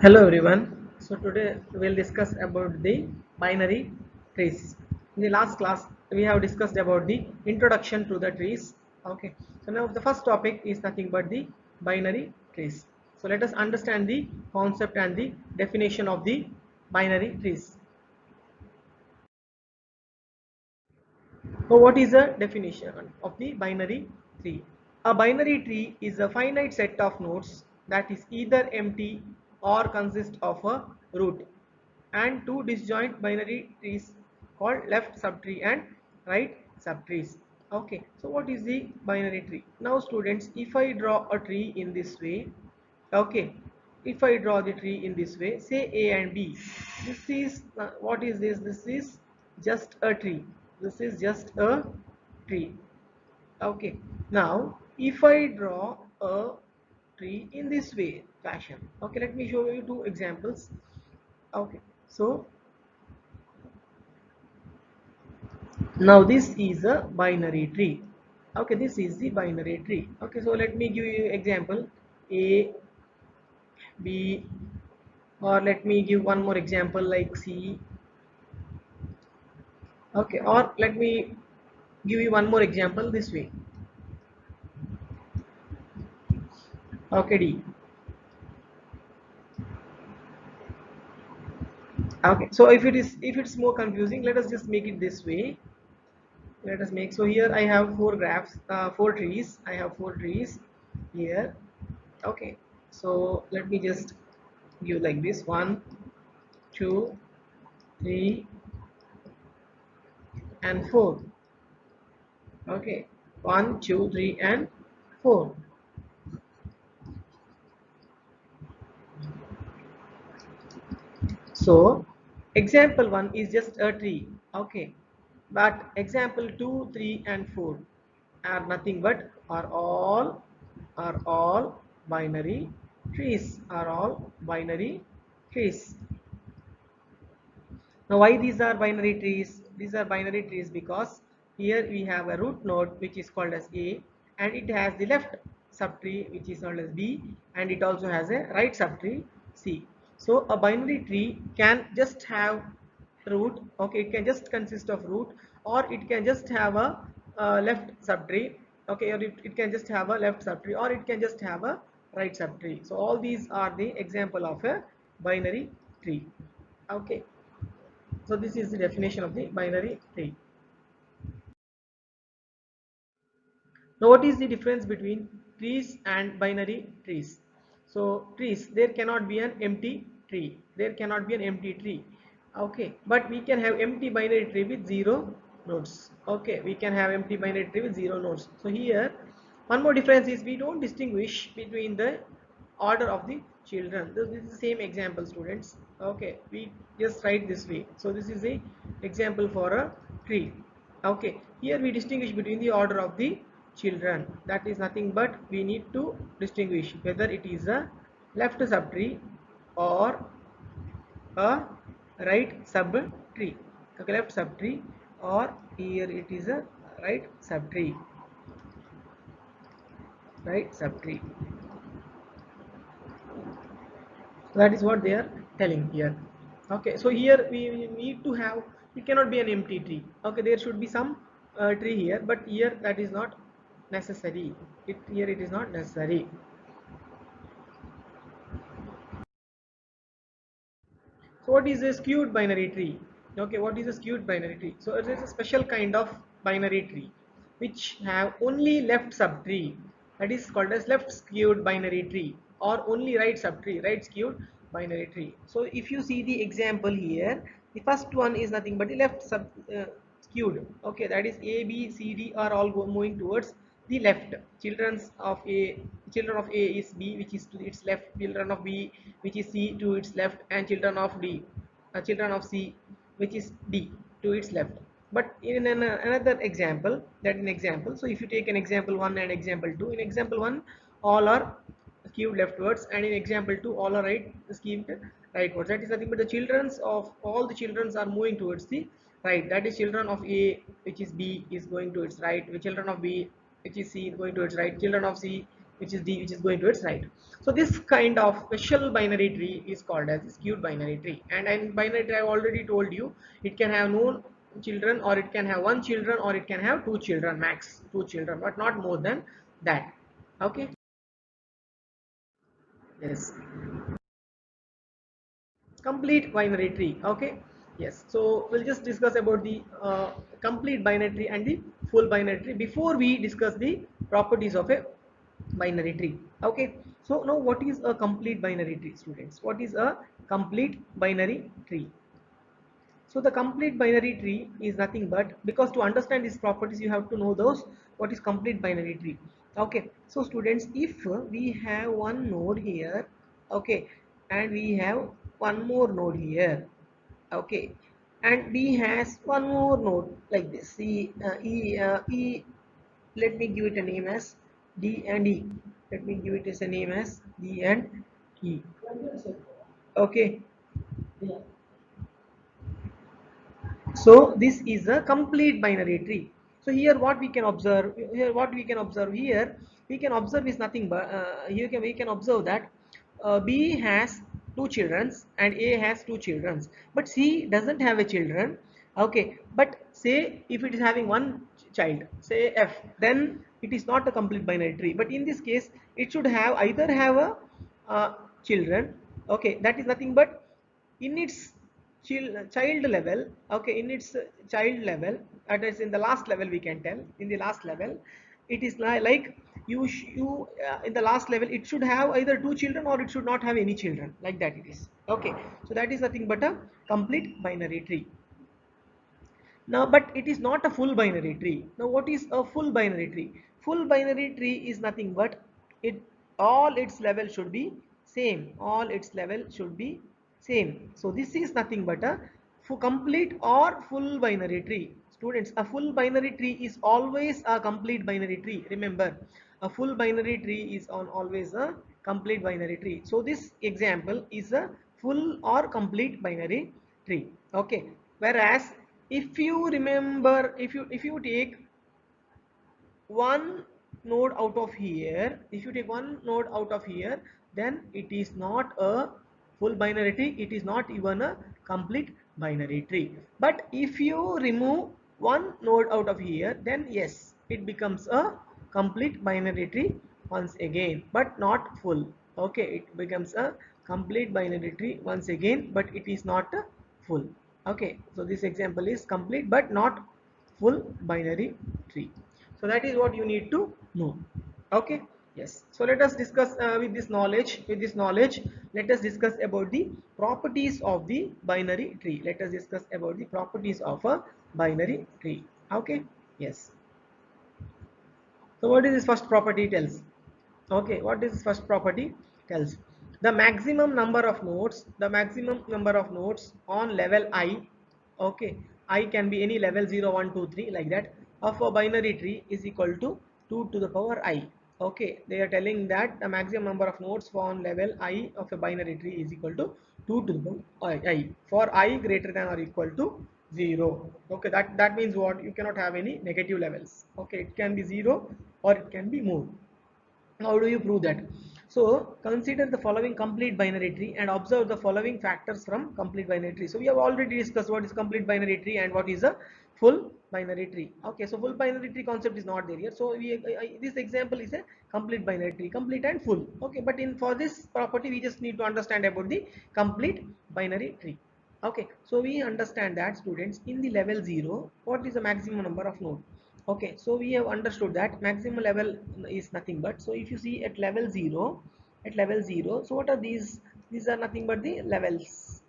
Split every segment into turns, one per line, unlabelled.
Hello everyone. So today we'll discuss about the binary trees. In the last class we have discussed about the introduction to the trees. Okay. So now the first topic is nothing but the binary trees. So let us understand the concept and the definition of the binary trees. So what is the definition of the binary tree? A binary tree is a finite set of nodes that is either empty or consist of a root and two disjoint binary trees called left subtree and right subtrees. Okay, so what is the binary tree? Now students, if I draw a tree in this way, okay, if I draw the tree in this way, say A and B, this is what is this? This is just a tree. This is just a tree. Okay, now if I draw a tree in this way fashion, okay, let me show you two examples. Okay, so now this is a binary tree. Okay, this is the binary tree. Okay, so let me give you example A, B, or let me give one more example like C. Okay, or let me give you one more example this way. Okay, D. Okay, so if it's more confusing, let us just make it this way. Let us make, so here I have four graphs, four trees. I have four trees here. Okay, so let me just give like this: one, two, three, and four. Okay, one, two, three, and four. So example 1 is just a tree, okay, but example 2, 3, and 4 are nothing but are all binary trees, are all binary trees. Now why these are binary trees? These are binary trees because here we have a root node which is called as A, and it has the left subtree which is called as B, and it also has a right subtree C. So a binary tree can just have root, okay, it can just consist of root, or it can just have a left subtree, okay, or it can just have a left subtree, or it can just have a right subtree. So all these are the example of a binary tree. Okay, so this is the definition of the binary tree. Now what is the difference between trees and binary trees? So trees, there cannot be an empty tree. There cannot be an empty tree. Okay, but we can have empty binary tree with zero nodes. Okay, we can have empty binary tree with zero nodes. So here one more difference is we don't distinguish between the order of the children. This is the same example, students. Okay, we just write this way. So this is a example for a tree. Okay, here we distinguish between the order of the children. That is nothing but we need to distinguish whether it is a left subtree or a right subtree. Okay, left subtree, or here it is a right subtree. Right subtree. So that is what they are telling here. Okay, so here we need to have, it cannot be an empty tree. Okay, there should be some tree here, but here that is not necessary. Here it is not necessary. So what is a skewed binary tree? Okay, what is a skewed binary tree? So it is a special kind of binary tree which have only left subtree, that is called as left skewed binary tree, or only right subtree, right skewed binary tree. So if you see the example here, the first one is nothing but the left skewed. Okay, that is A, B, C, D are all moving towards the left. Children of A is B, which is to its left. Children of B, which is C, to its left, and children of C, which is D, to its left. But in another example, that in example, so if you take an example 1 and example 2, in example 1, all are skewed leftwards, and in example 2 all are skewed rightwards. That is nothing but the children's of all the children's are moving towards the right. That is children of A, which is B, is going towards right, with children of B, which is C, is going towards right, children of C, which is D, which is going towards right. So this kind of special binary tree is called as skewed binary tree. And in binary tree I already told you, it can have no children, or it can have one children, or it can have two children, max two children, but not more than that. Okay. Yes. Complete binary tree. Okay. Yes, so we'll just discuss about the complete binary tree and the full binary tree before we discuss the properties of a binary tree. Okay, so now what is a complete binary tree, students? What is a complete binary tree? So the complete binary tree is nothing but, because to understand these properties you have to know those, what is complete binary tree. Okay, so students, if we have one node here, okay, and we have one more node here, okay, and B has one more node like this, E, let me give it a name as D and E. Let me give it as a name as D and E. Okay, so this is a complete binary tree. So here what we can observe, here we can observe is nothing but we can observe that B has two children and A has two children, but C doesn't have a children. Okay, but say if it is having one child, say F, then it is not a complete binary tree. But in this case, it should have either have a children. Okay, that is nothing but in its child level. Okay, in its child level, that is in the last level, we can tell in the last level it is like you in the last level it should have either two children or it should not have any children, like that it is. Okay, so that is nothing but a complete binary tree. Now, but it is not a full binary tree. Now, what is a full binary tree? Full binary tree is nothing but it all its level should be same. All its level should be same. So this is nothing but a complete or full binary tree. Students, a full binary tree is always a complete binary tree. Remember, a full binary tree is on always a complete binary tree. So this example is a full or complete binary tree. Okay, whereas if you remember, if you take one node out of here, if you take one node out of here, then it is not a full binary tree, it is not even a complete binary tree. But if you remove one node out of here, then yes, it becomes a complete binary tree once again, but not full. Okay, it becomes a complete binary tree once again, but it is not a full. Okay, so this example is complete but not full binary tree. So that is what you need to know. Okay. Yes, so let us discuss with this knowledge let us discuss about the properties of the binary tree. Let us discuss about the properties of a binary tree. Okay. Yes, so what is this first property tells? Okay, what is this first property tells? The maximum number of nodes, on level I, okay, I can be any level 0, 1, 2, 3, like that, of a binary tree is equal to 2 to the power I. Okay, they are telling that the maximum number of nodes for on level I of a binary tree is equal to 2 to the power I, for I greater than or equal to 0. Okay, that means what? You cannot have any negative levels. Okay, it can be 0 or it can be more. How do you prove that? So consider the following complete binary tree and observe the following factors from complete binary tree. So we have already discussed what is complete binary tree and what is a full binary tree. Okay, so full binary tree concept is not there here. So this example is a complete binary tree, complete and full. Okay, but in for this property we just need to understand about the complete binary tree. Okay, so we understand that, students, in the level 0, what is the maximum number of nodes? Okay, so we have understood that maximum level is nothing but, so if you see at level 0, so what are these are nothing but the levels.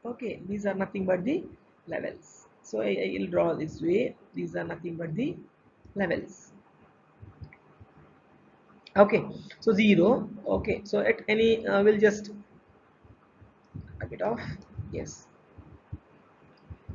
Okay, these are nothing but the levels. So I will draw this way, these are nothing but the levels. Okay, so 0. Okay, so at any we'll just a bit off. Yes,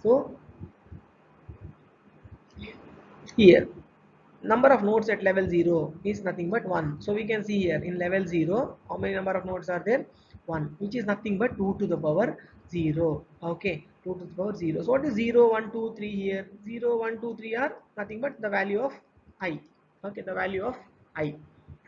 so here number of nodes at level 0 is nothing but 1. So we can see here in level 0 how many number of nodes are there, 1, which is nothing but 2 to the power 0. Okay, 2 to the power 0. So what is 0 1 2 3 here? 0 1 2 3 are nothing but the value of I. Okay, the value of I.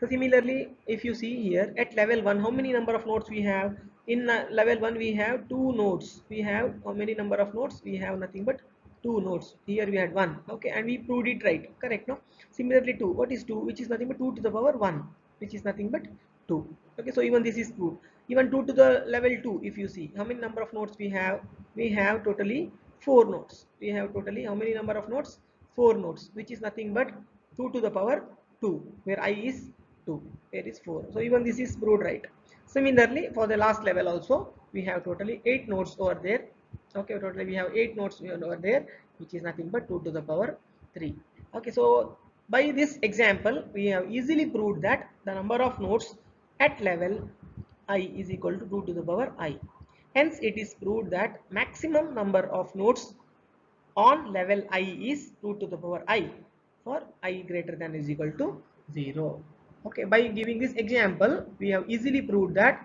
So similarly, if you see here at level 1 how many number of nodes we have? In level 1 we have 2 nodes. We have how many number of nodes? We have nothing but 2 nodes. Here we had 1. Okay, and we proved it right, correct? No, similarly 2, what is 2? Which is nothing but 2 to the power 1, which is nothing but 2. Okay, so even this is proved. Even 2 to the level 2, if you see how many number of nodes we have? We have totally 4 nodes. We have totally how many number of nodes? 4 nodes, which is nothing but 2 to the power 2, where I is 2, there is 4. So even this is proved right. Similarly, for the last level also we have totally 8 nodes over there. Okay, totally we have 8 nodes over there, which is nothing but 2 to the power 3. Okay, so by this example we have easily proved that the number of nodes at level I is equal to 2 to the power I. Hence it is proved that maximum number of nodes on level I is 2 to the power I for I greater than or is equal to 0. Okay, by giving this example we have easily proved that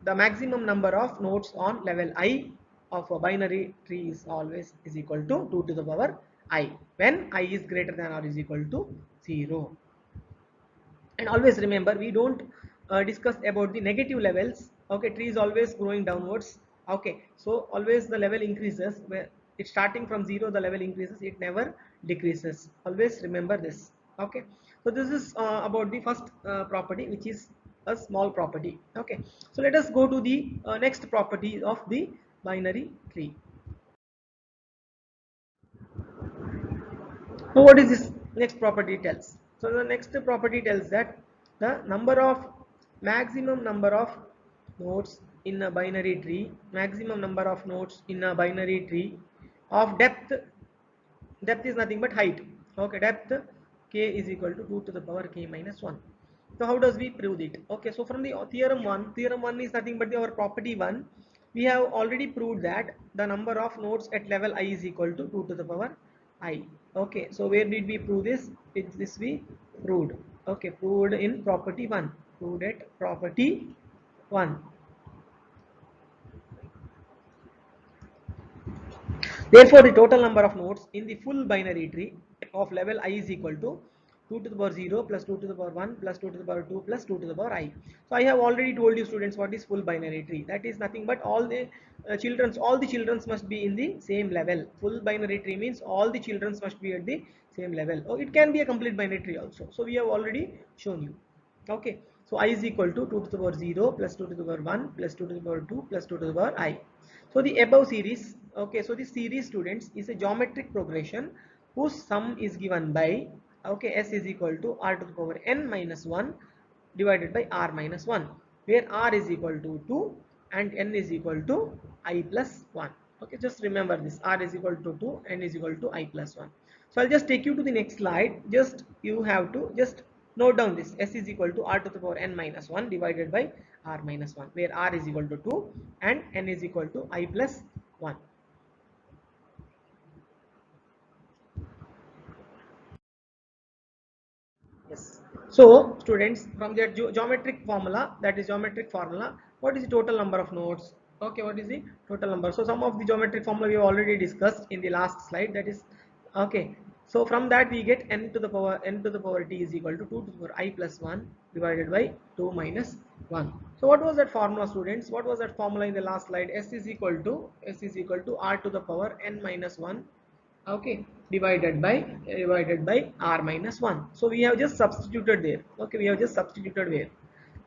the maximum number of nodes on level I of a binary tree is always is equal to 2 to the power I when I is greater than or is equal to 0. And always remember, we don't discuss about the negative levels. Okay, tree is always growing downwards. Okay, so always the level increases, where it's starting from 0 the level increases, it never decreases. Always remember this. Okay, so this is about the first property, which is a small property. Okay, so let us go to the next property of the binary tree. So what is this next property tells? So the next property tells that the number of maximum number of nodes in a binary tree, maximum number of nodes in a binary tree of depth is nothing but height. Okay, depth k is equal to 2 to the power k minus 1. So how does we prove it? Okay, so from the theorem 1 is nothing but our property 1. We have already proved that the number of nodes at level I is equal to 2 to the power I. Okay, so where did we prove this? This we proved. Okay, proved in property 1. Proved at property 1. Therefore, the total number of nodes in the full binary tree of level I is equal to 2 to the power 0 plus 2 to the power 1 plus 2 to the power 2 plus 2 to the power I. So I have already told you students what is full binary tree. That is nothing but all the children must be in the same level. Full binary tree means all the children must be at the same level. Or it can be a complete binary tree also. So we have already shown you. Okay, so I is equal to 2 to the power 0 plus 2 to the power 1 plus 2 to the power 2 plus 2 to the power I. So the above series, okay, so this series students is a geometric progression whose sum is given by, okay, s is equal to r to the power n minus 1 divided by r minus 1, where r is equal to 2 and n is equal to I plus 1. Okay, just remember this, r is equal to 2, n is equal to I plus 1. So I'll just take you to the next slide. Just you have to just note down this, s is equal to r to the power n minus 1 divided by r minus 1, where r is equal to 2 and n is equal to I plus 1. Yes. So students, from that geometric formula, that is geometric formula, what is the total number of nodes? Okay, what is the total number? So some of the geometric formula we have already discussed in the last slide. That is okay. So from that we get n to the power t is equal to 2 to the power I plus 1 divided by 2 minus 1. So what was that formula, students? What was that formula in the last slide? S is equal to r to the power n minus 1, okay, divided by r minus 1. So we have just substituted there. Okay, we have just substituted where,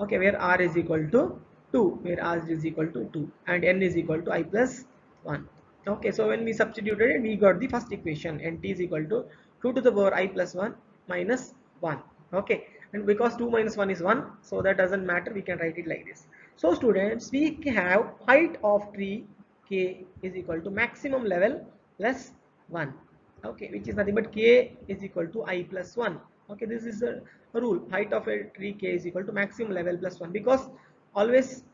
okay, where r is equal to 2, where r is equal to 2 and n is equal to I plus 1. Okay, so when we substituted it, we got the first equation, and t is equal to 2 to the power I plus 1 minus 1. Okay, and because 2 minus 1 is 1, so that doesn't matter, we can write it like this. So students, we have height of tree k is equal to maximum level plus 1. Okay, which is nothing but k is equal to I plus 1. Okay, this is a rule, height of a tree k is equal to maximum level plus 1, because always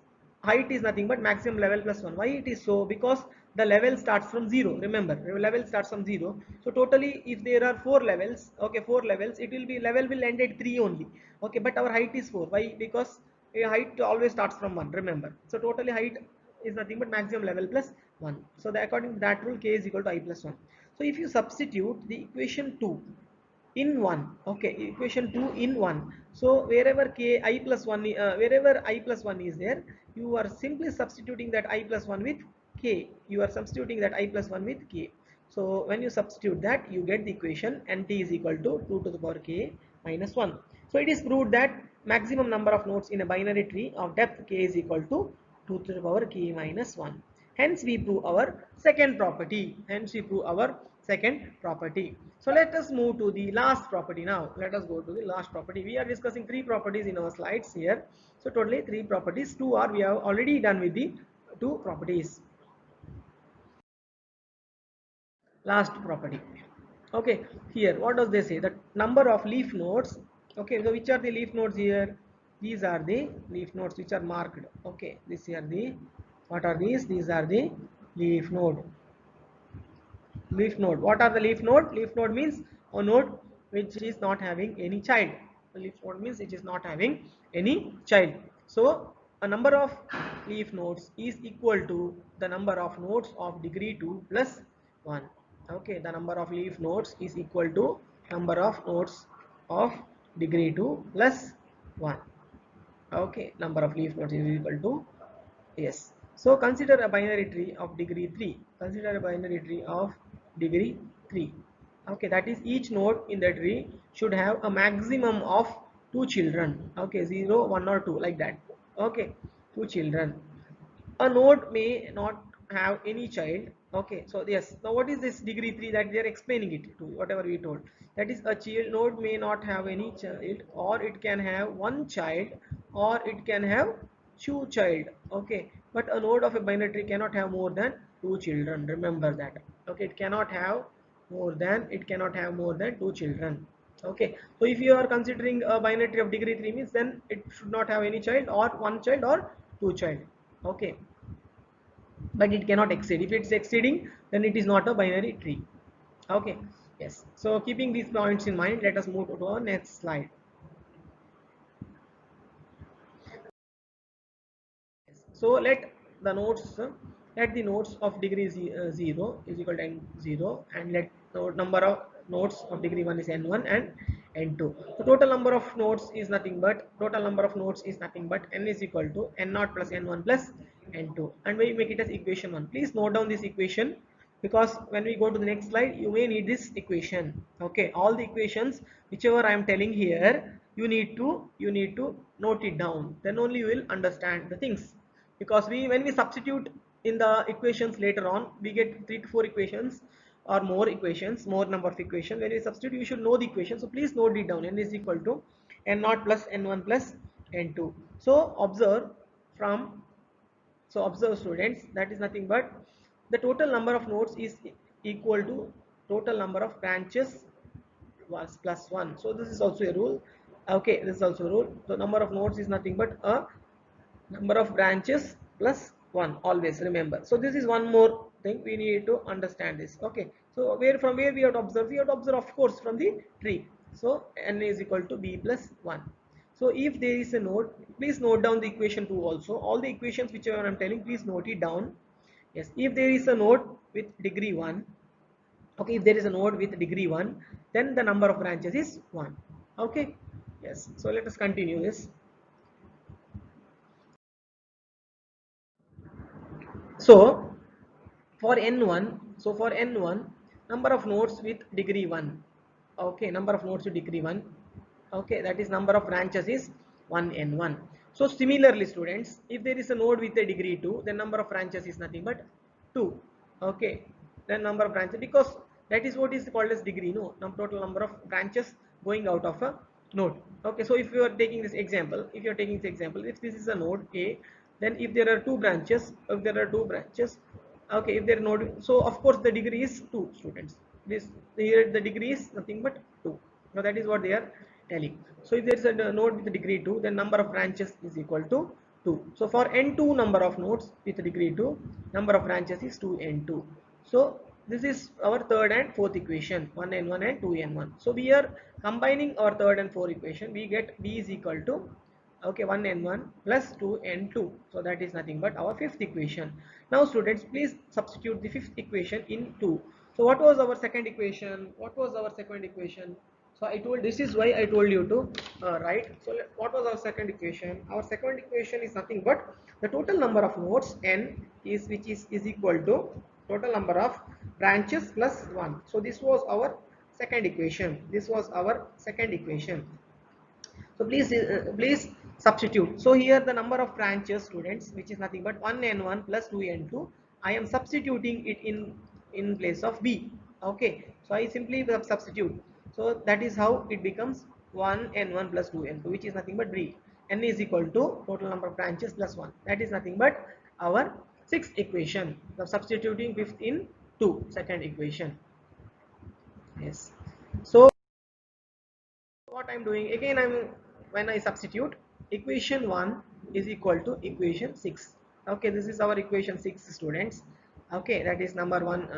height is nothing but maximum level plus 1. Why it is so? Because the level starts from 0. Remember, level starts from 0. So totally, if there are 4 levels, okay, 4 levels, it will be level will end at 3 only. Okay, but our height is 4. Why? Because a height always starts from 1. Remember. So totally height is nothing but maximum level plus 1. So the, according to that rule, k is equal to I plus 1. So if you substitute the equation 2 in 1, okay, equation 2 in 1, so wherever k I plus 1, wherever I plus 1 is there, you are simply substituting that I plus 1 with k. You are substituting that I plus 1 with k. So when you substitute that, you get the equation nt is equal to 2 to the power k minus 1. So it is proved that maximum number of nodes in a binary tree of depth k is equal to 2 to the power k minus 1. Hence we prove our second property. Hence we prove our second property. So let us move to the last property now. Let us go to the last property. We are discussing three properties in our slides here. So totally three properties. Two are we have already done with the two properties. Last property. Okay, here what does they say? The number of leaf nodes. Okay, so which are the leaf nodes here? These are the leaf nodes which are marked. Okay, these are the, what are these? These are the leaf node. Leaf node. What are the leaf node? Leaf node means a node which is not having any child. Leaf node means it is not having any child. So a number of leaf nodes is equal to the number of nodes of degree 2 plus 1. Okay, the number of leaf nodes is equal to number of nodes of degree 2 plus 1. Okay, number of leaf nodes is equal to, yes. So consider a binary tree of degree 3. Consider a binary tree of degree 3. Okay, that is each node in the tree should have a maximum of 2 children. Okay, 0, 1 or 2 like that. Okay, 2 children. A node may not have any child. Okay, so yes, now what is this degree 3 that they are explaining it to, whatever we told, that is a child node may not have any child, or it can have one child, or it can have two child. Okay, but a node of a binary tree cannot have more than two children. Remember that. Okay, it cannot have more than two children. Okay, so if you are considering a binary tree of degree 3 means, then it should not have any child, or one child, or two child. Okay, but it cannot exceed. If it's exceeding, then it is not a binary tree. Okay, yes. So keeping these points in mind, let us move to our next slide. So the nodes let the nodes of degree 0 is equal to n0, and let the number of nodes of degree 1 is n1 and n2. The total number of nodes is nothing but n is equal to n0 plus n1 plus n2, and we make it as equation 1. Please note down this equation, because when we go to the next slide you may need this equation. Okay, all the equations whichever I am telling here, you need to note it down, then only you will understand the things. Because we, when we substitute in the equations later on, we get 3 to 4 equations or more equations, more number of equations. When we substitute, you should know the equation, so please note it down. N is equal to n0 plus n1 plus n2. So observe from, so observe students, that is nothing but the total number of nodes is equal to total number of branches was plus 1. So this is also a rule. Okay, this is also a rule. So number of nodes is nothing but a number of branches plus 1, always remember. So this is one more thing we need to understand this. Okay, so from where we have to observe, of course from the tree. So n is equal to b plus 1. So if there is a node, please note down the equation 2 also. All the equations whichever I am telling, please note it down. Yes, if there is a node with degree 1, okay, if there is a node with degree 1, then the number of branches is 1. Okay, yes. So let us continue this. So for n1, number of nodes with degree 1. Okay, number of nodes with degree 1. Okay, that is number of branches is 1n1. So similarly students, if there is a node with a degree 2, then number of branches is nothing but 2. Okay, then number of branches, because that is what is called as degree, no, total number of branches going out of a node. Okay, so if you are taking this example, if this is a node A, then if there are two branches, okay, if there are node, so of course the degree is 2 students. This here the degree is nothing but 2. Now that is what they are telling. So if there is a node with degree 2, then number of branches is equal to 2. So for n2 number of nodes with degree 2, number of branches is 2n2. So this is our third and fourth equation, 1n1 and 2n1. So we are combining our third and fourth equation. We get b is equal to, okay, 1n1 plus 2n2. So that is nothing but our fifth equation. Now students, please substitute the fifth equation in 2. So what was our second equation? What was our second equation? So I told, this is why I told you to write. So what was our second equation? Our second equation is nothing but the total number of nodes n is, which is equal to total number of branches plus 1. So this was our second equation. This was our second equation. So please substitute. So here the number of branches, students, which is nothing but 1n1 plus 2n2. I am substituting it in place of b. Okay, so I simply substitute. So that is how it becomes 1n1 plus 2n2, which is nothing but b. N is equal to total number of branches plus 1. That is nothing but our sixth equation. Now substituting fifth in 2, second equation. Yes. So what I'm doing again, when I substitute, equation 1 is equal to equation 6. Okay, this is our equation 6, students. Okay, that is number 1,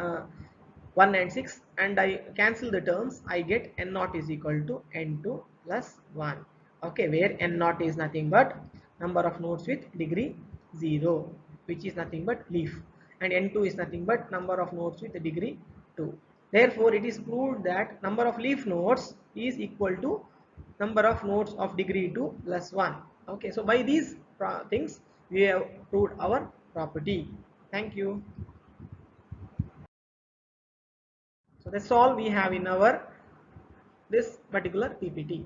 1 and 6, and I cancel the terms. I get n naught is equal to n2 plus 1. Okay, where n naught is nothing but number of nodes with degree 0, which is nothing but leaf, and n2 is nothing but number of nodes with degree 2. Therefore, it is proved that number of leaf nodes is equal to number of nodes of degree 2 plus 1. Okay, so by these things we have proved our property. Thank you. So that's all we have in our this particular PPT.